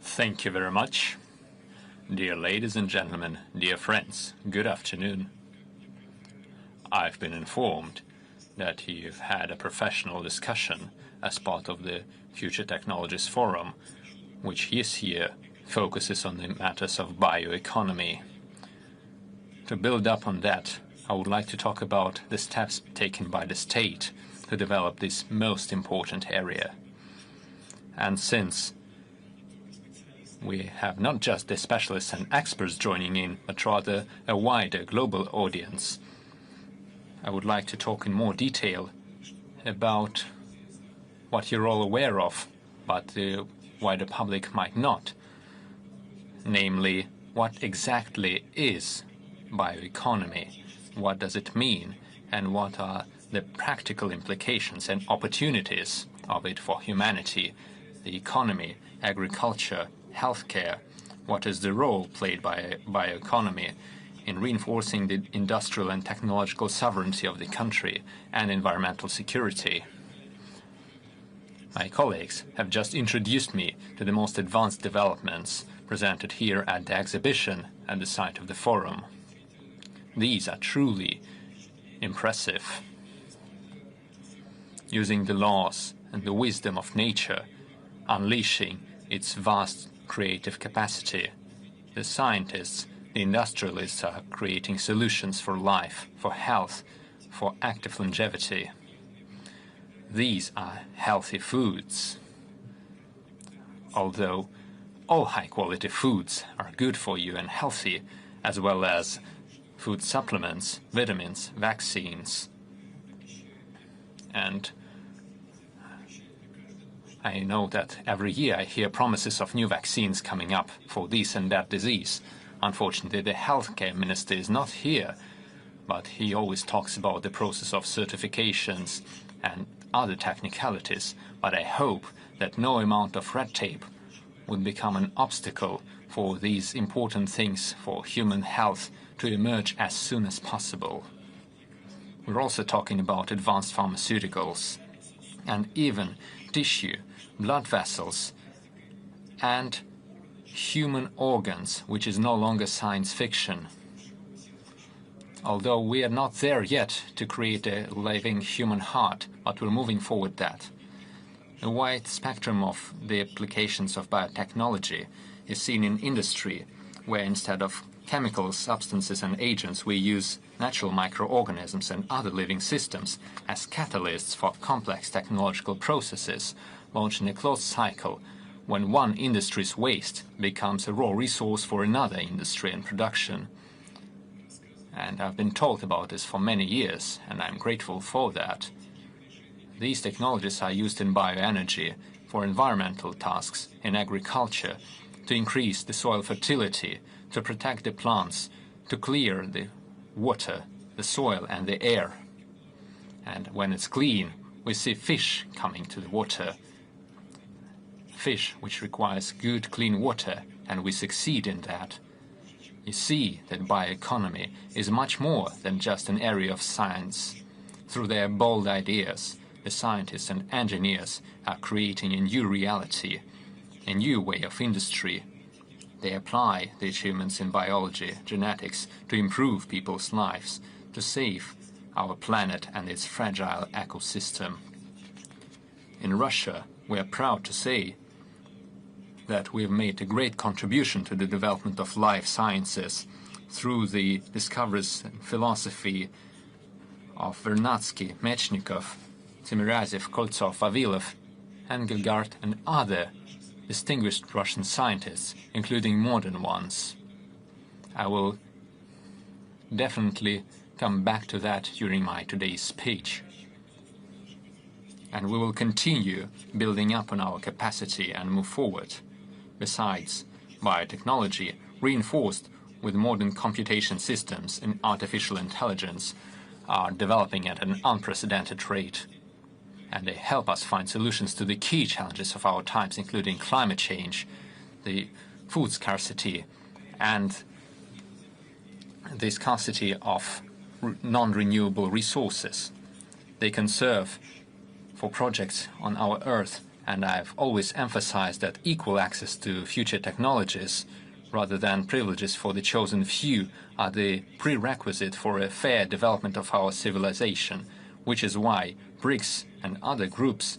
Thank you very much. Dear ladies and gentlemen, dear friends, good afternoon. I've been informed that you've had a professional discussion as part of the Future Technologies Forum, which this year focuses on the matters of bioeconomy. To build up on that, I would like to talk about the steps taken by the state to develop this most important area. And since we have not just the specialists and experts joining in, but rather a wider global audience, I would like to talk in more detail about what you're all aware of, but the wider public might not. Namely, what exactly is bioeconomy? What does it mean? And what are the practical implications and opportunities of it for humanity, the economy, agriculture, healthcare? What is the role played by bioeconomy in reinforcing the industrial and technological sovereignty of the country and environmental security? My colleagues have just introduced me to the most advanced developments presented here at the exhibition at the site of the forum. These are truly impressive. Using the laws and the wisdom of nature, unleashing its vast creative capacity, the scientists, the industrialists are creating solutions for life, for health, for active longevity. These are healthy foods. Although all high-quality foods are good for you and healthy, as well as food supplements, vitamins, vaccines. And I know that every year I hear promises of new vaccines coming up for this and that disease. Unfortunately, the healthcare minister is not here, but he always talks about the process of certifications and other technicalities. But I hope that no amount of red tape would become an obstacle for these important things for human health to emerge as soon as possible. We're also talking about advanced pharmaceuticals and even tissue, blood vessels, and human organs, which is no longer science fiction. Although we are not there yet to create a living human heart, but we're moving forward that. A wide spectrum of the applications of biotechnology is seen in industry, where instead of chemical substances and agents, we use natural microorganisms and other living systems as catalysts for complex technological processes, launched in a closed cycle when one industry's waste becomes a raw resource for another industry and production. And I've been told about this for many years, and I'm grateful for that. These technologies are used in bioenergy, for environmental tasks, in agriculture, to increase the soil fertility, to protect the plants, to clear the water, the soil and the air. And when it's clean, we see fish coming to the water. Fish which requires good, clean water, and we succeed in that. You see that bioeconomy is much more than just an area of science. Through their bold ideas, the scientists and engineers are creating a new reality, a new way of industry. They apply the achievements in biology, genetics, to improve people's lives, to save our planet and its fragile ecosystem. In Russia, we are proud to say that we have made a great contribution to the development of life sciences through the discoveries and philosophy of Vernadsky, Mechnikov, Timorazev, Koltsov, Vavilov, Engelgard and other distinguished Russian scientists, including modern ones. I will definitely come back to that during my today's speech. And we will continue building up on our capacity and move forward. Besides, biotechnology, reinforced with modern computation systems and artificial intelligence, are developing at an unprecedented rate. And they help us find solutions to the key challenges of our times, including climate change, the food scarcity, and the scarcity of non-renewable resources. They can serve for projects on our Earth and I've always emphasized that equal access to future technologies, rather than privileges for the chosen few, are the prerequisite for a fair development of our civilization, which is why BRICS and other groups,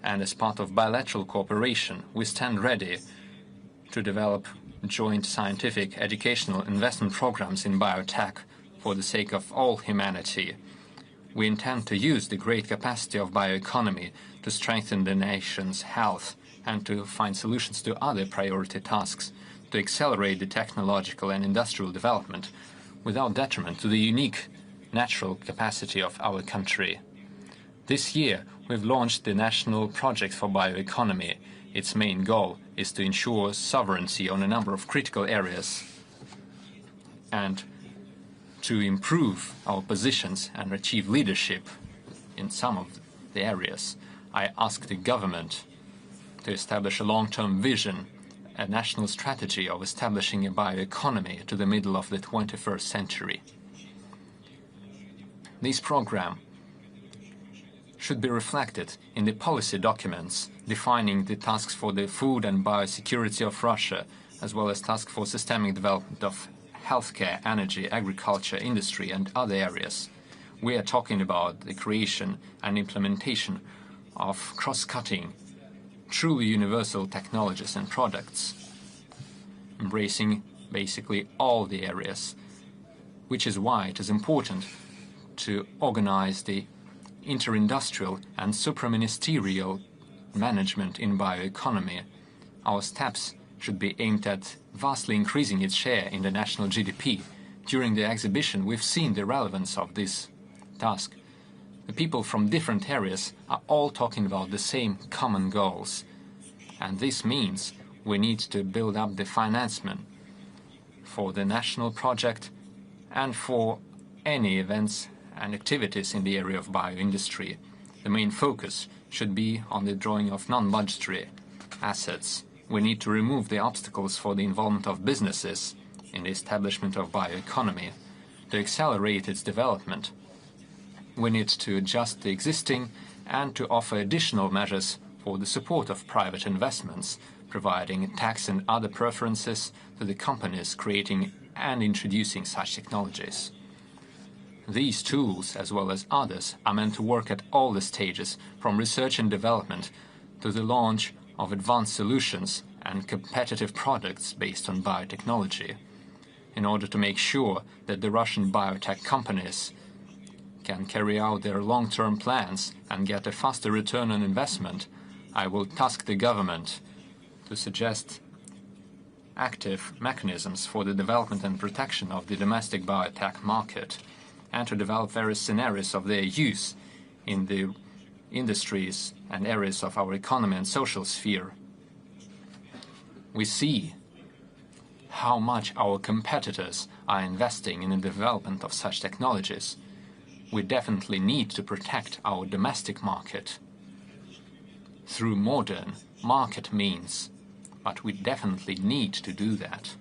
and as part of bilateral cooperation, we stand ready to develop joint scientific, educational investment programs in biotech for the sake of all humanity. We intend to use the great capacity of bioeconomy to strengthen the nation's health and to find solutions to other priority tasks, to accelerate the technological and industrial development without detriment to the unique natural capacity of our country. This year, we've launched the National Project for Bioeconomy. Its main goal is to ensure sovereignty on a number of critical areas and to improve our positions and achieve leadership in some of the areas. I ask the government to establish a long-term vision, a national strategy of establishing a bioeconomy to the middle of the 21st century. This program should be reflected in the policy documents defining the tasks for the food and biosecurity of Russia, as well as tasks for systemic development of healthcare, energy, agriculture, industry, and other areas. We are talking about the creation and implementation of cross-cutting, truly universal technologies and products, embracing basically all the areas, which is why it is important to organize the interindustrial and supraministerial management in bioeconomy. Our steps should be aimed at vastly increasing its share in the national GDP. During the exhibition, we've seen the relevance of this task. The people from different areas are all talking about the same common goals. And this means we need to build up the financement for the national project and for any events and activities in the area of bioindustry. The main focus should be on the drawing of non-budgetary assets. We need to remove the obstacles for the involvement of businesses in the establishment of bioeconomy. To accelerate its development, we need to adjust the existing and to offer additional measures for the support of private investments, providing tax and other preferences to the companies creating and introducing such technologies. These tools, as well as others, are meant to work at all the stages, from research and development to the launch of advanced solutions and competitive products based on biotechnology, in order to make sure that the Russian biotech companies can carry out their long-term plans and get a faster return on investment. I will task the government to suggest active mechanisms for the development and protection of the domestic biotech market, and to develop various scenarios of their use in the industries and areas of our economy and social sphere. We see how much our competitors are investing in the development of such technologies. We definitely need to protect our domestic market through modern market means, but we definitely need to do that.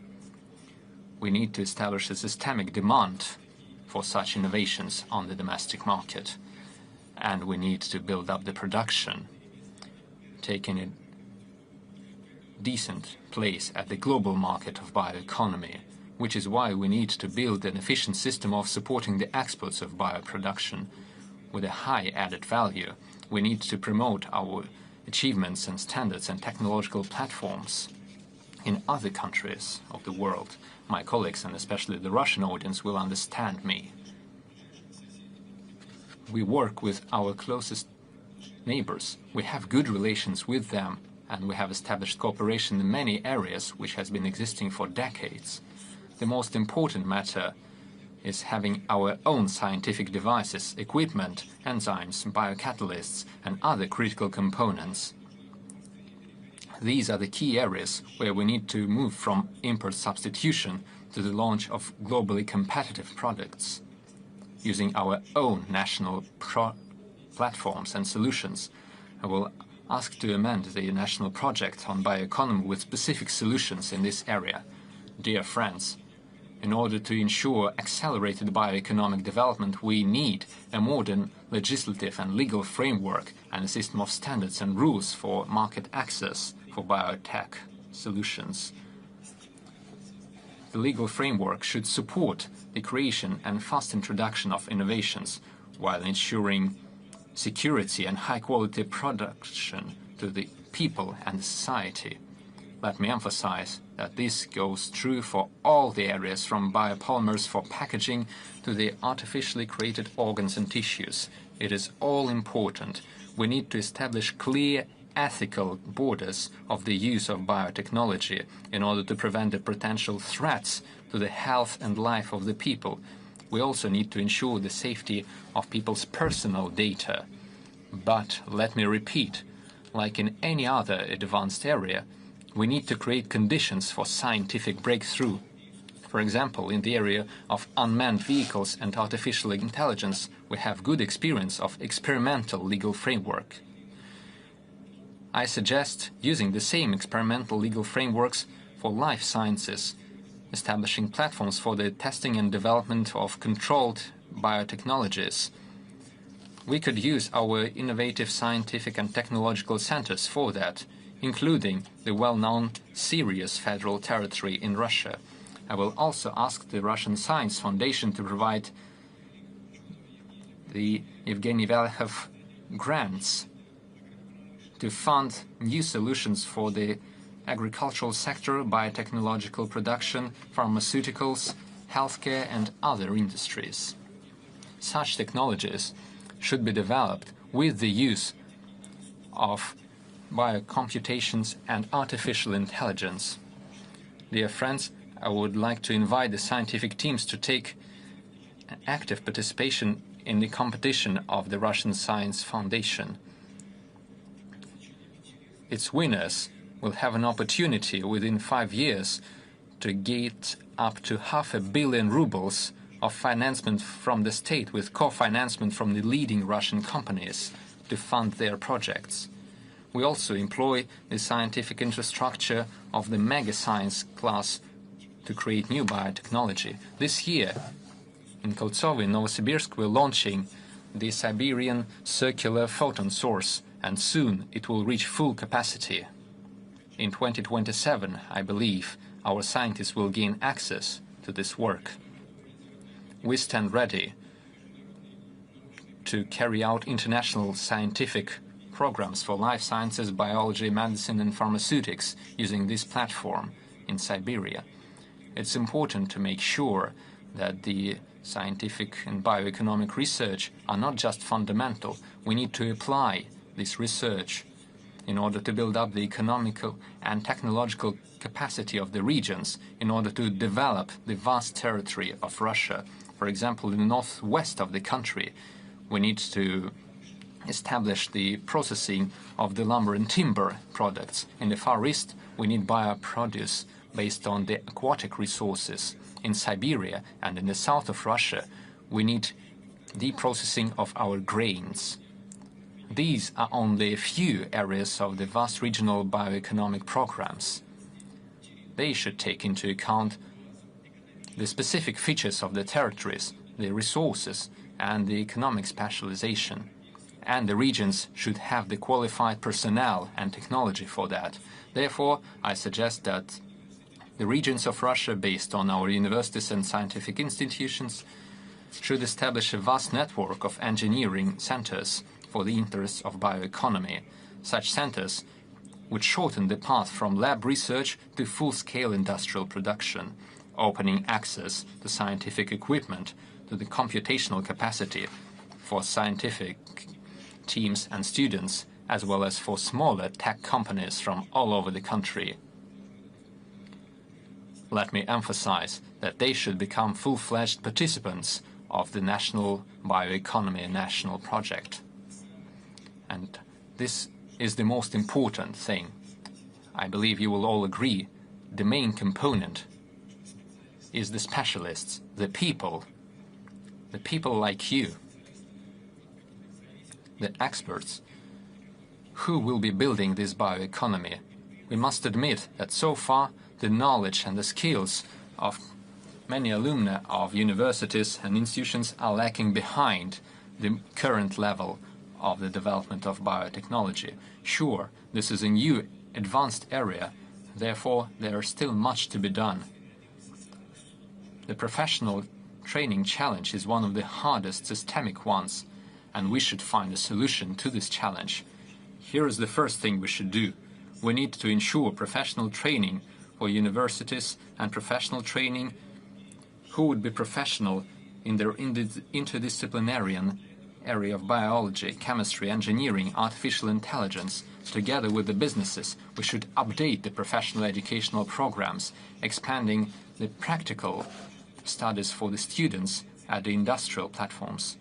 We need to establish a systemic demand for such innovations on the domestic market, and we need to build up the production, taking a decent place at the global market of bioeconomy, which is why we need to build an efficient system of supporting the exports of bioproduction with a high added value. We need to promote our achievements and standards and technological platforms in other countries of the world. My colleagues, and especially the Russian audience, will understand me. We work with our closest neighbors. We have good relations with them, and we have established cooperation in many areas which has been existing for decades. The most important matter is having our own scientific devices, equipment, enzymes, biocatalysts, and other critical components. These are the key areas where we need to move from import substitution to the launch of globally competitive products. Using our own national platforms and solutions, I will ask to amend the national project on bioeconomy with specific solutions in this area. Dear friends, In order to ensure accelerated bioeconomic development, we need a modern legislative and legal framework and a system of standards and rules for market access for biotech solutions. The legal framework should support the creation and fast introduction of innovations while ensuring security and high-quality production to the people and the society. Let me emphasize that this goes true for all the areas from biopolymers for packaging to the artificially created organs and tissues. It is all important. We need to establish clear ethical borders of the use of biotechnology in order to prevent the potential threats to the health and life of the people. We also need to ensure the safety of people's personal data. But let me repeat, like in any other advanced area, we need to create conditions for scientific breakthrough. For example, in the area of unmanned vehicles and artificial intelligence, we have good experience of experimental legal framework. I suggest using the same experimental legal frameworks for life sciences, establishing platforms for the testing and development of controlled biotechnologies. We could use our innovative scientific and technological centers for that, including the well-known Sirius Federal Territory in Russia. I will also ask the Russian Science Foundation to provide the Evgeny Velekov grants to fund new solutions for the agricultural sector, biotechnological production, pharmaceuticals, healthcare and other industries. Such technologies should be developed with the use of biocomputations and artificial intelligence. Dear friends, I would like to invite the scientific teams to take active participation in the competition of the Russian Science Foundation. Its winners will have an opportunity within 5 years to get up to 500 million rubles of financement from the state with co-financement from the leading Russian companies to fund their projects. We also employ the scientific infrastructure of the mega science class to create new biotechnology. This year, in Koltsov, in Novosibirsk, we're launching the Siberian circular photon source, and soon it will reach full capacity. In 2027, I believe, our scientists will gain access to this work. We stand ready to carry out international scientific programs for life sciences, biology, medicine and pharmaceutics using this platform in Siberia. It's important to make sure that the scientific and bioeconomic research are not just fundamental. We need to apply this research in order to build up the economical and technological capacity of the regions in order to develop the vast territory of Russia. For example, in the northwest of the country, we need to establish the processing of the lumber and timber products. In the Far East, we need bioproduce based on the aquatic resources. In Siberia and in the south of Russia, we need the processing of our grains. These are only a few areas of the vast regional bioeconomic programs. They should take into account the specific features of the territories, the resources, and the economic specialization. And the regions should have the qualified personnel and technology for that. Therefore, I suggest that the regions of Russia, based on our universities and scientific institutions, should establish a vast network of engineering centers for the interests of bioeconomy. Such centers would shorten the path from lab research to full-scale industrial production, opening access to scientific equipment, to the computational capacity for scientific teams and students, as well as for smaller tech companies from all over the country. Let me emphasize that they should become full-fledged participants of the National Bioeconomy National Project. And this is the most important thing. I believe you will all agree the main component is the specialists, the people like you, the experts who will be building this bioeconomy. We must admit that so far the knowledge and the skills of many alumni of universities and institutions are lacking behind the current level of the development of biotechnology. Sure, this is a new advanced area, therefore there is still much to be done. The professional training challenge is one of the hardest systemic ones, and we should find a solution to this challenge. Here is the first thing we should do. We need to ensure professional training for universities and professional training who would be professional in their interdisciplinary area of biology, chemistry, engineering, artificial intelligence. Together with the businesses, we should update the professional educational programs, expanding the practical studies for the students at the industrial platforms.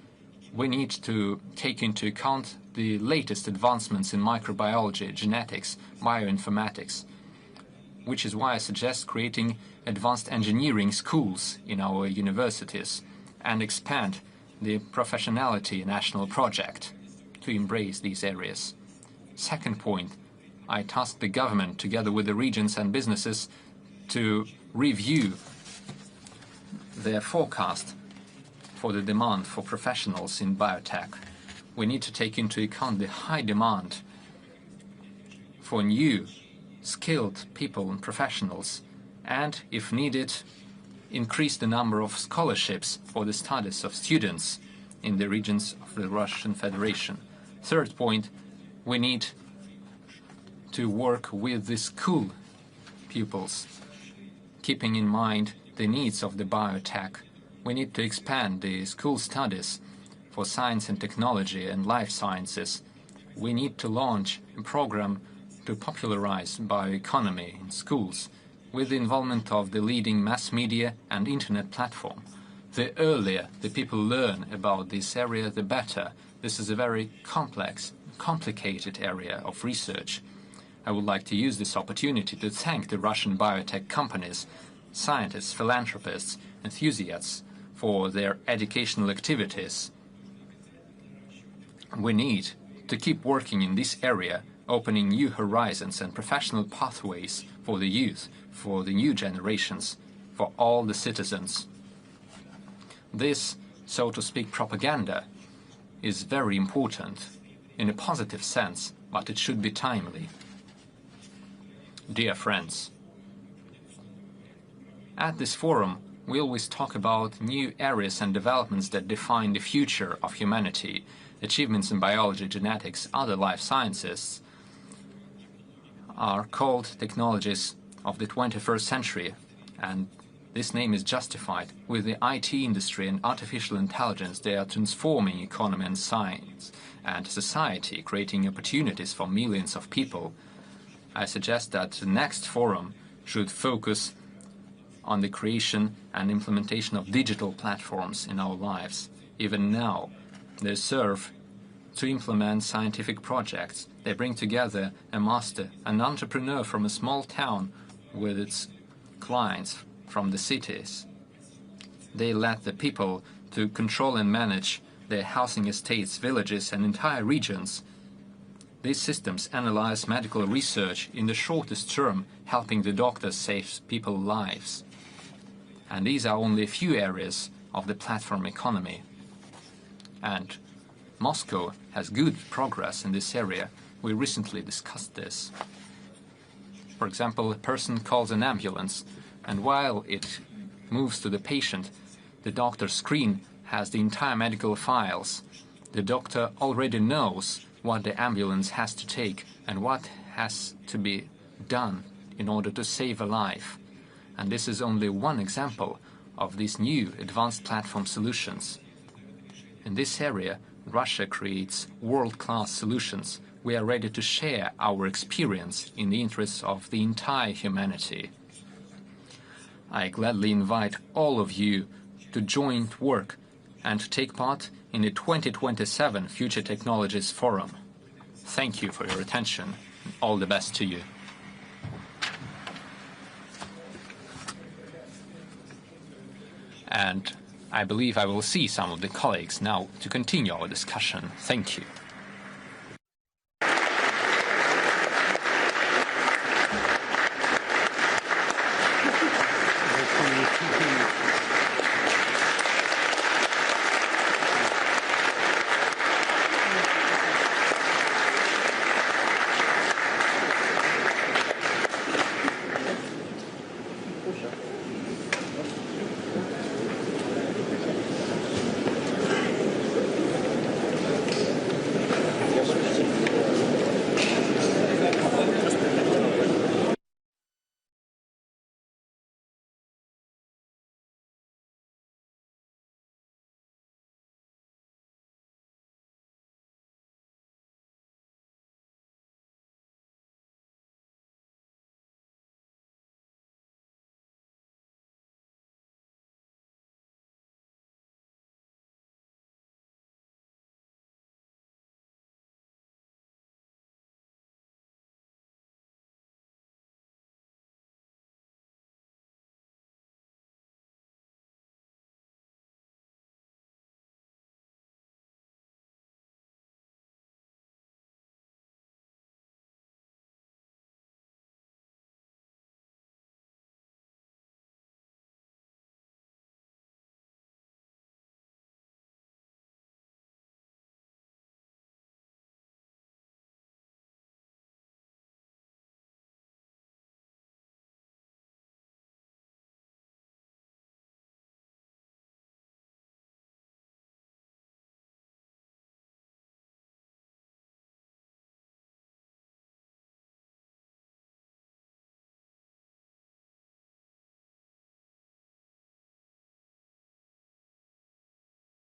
We need to take into account the latest advancements in microbiology, genetics, bioinformatics, which is why I suggest creating advanced engineering schools in our universities and expand the professionality national project to embrace these areas. Second point, I tasked the government together with the regions and businesses to review their forecast for the demand for professionals in biotech. We need to take into account the high demand for new, skilled people and professionals, and, if needed, increase the number of scholarships for the studies of students in the regions of the Russian Federation. Third point, we need to work with the school pupils, keeping in mind the needs of the biotech. We need to expand the school studies for science and technology and life sciences. We need to launch a program to popularize bioeconomy in schools with the involvement of the leading mass media and internet platform. The earlier the people learn about this area, the better. This is a very complex, complicated area of research. I would like to use this opportunity to thank the Russian biotech companies, scientists, philanthropists, enthusiasts for their educational activities. We need to keep working in this area, opening new horizons and professional pathways for the youth, for the new generations, for all the citizens. This, so to speak, propaganda is very important in a positive sense, but it should be timely. Dear friends, at this forum, we always talk about new areas and developments that define the future of humanity. Achievements in biology, genetics, other life sciences are called technologies of the 21st century, and this name is justified. With the IT industry and artificial intelligence, they are transforming economy and science and society, creating opportunities for millions of people. I suggest that the next forum should focus on the creation and implementation of digital platforms in our lives. Even now, they serve to implement scientific projects. They bring together a master, an entrepreneur from a small town with its clients from the cities. They let the people to control and manage their housing estates, villages, and entire regions. These systems analyze medical research in the shortest term, helping the doctors save people's lives. And these are only a few areas of the platform economy. And Moscow has good progress in this area. We recently discussed this. For example, a person calls an ambulance, and while it moves to the patient, the doctor's screen has the entire medical files. The doctor already knows what the ambulance has to take and what has to be done in order to save a life. And this is only one example of these new advanced platform solutions. In this area, Russia creates world-class solutions. We are ready to share our experience in the interests of the entire humanity. I gladly invite all of you to join work and to take part in the 2027 Future Technologies Forum. Thank you for your attention, and all the best to you. And I believe I will see some of the colleagues now to continue our discussion. Thank you.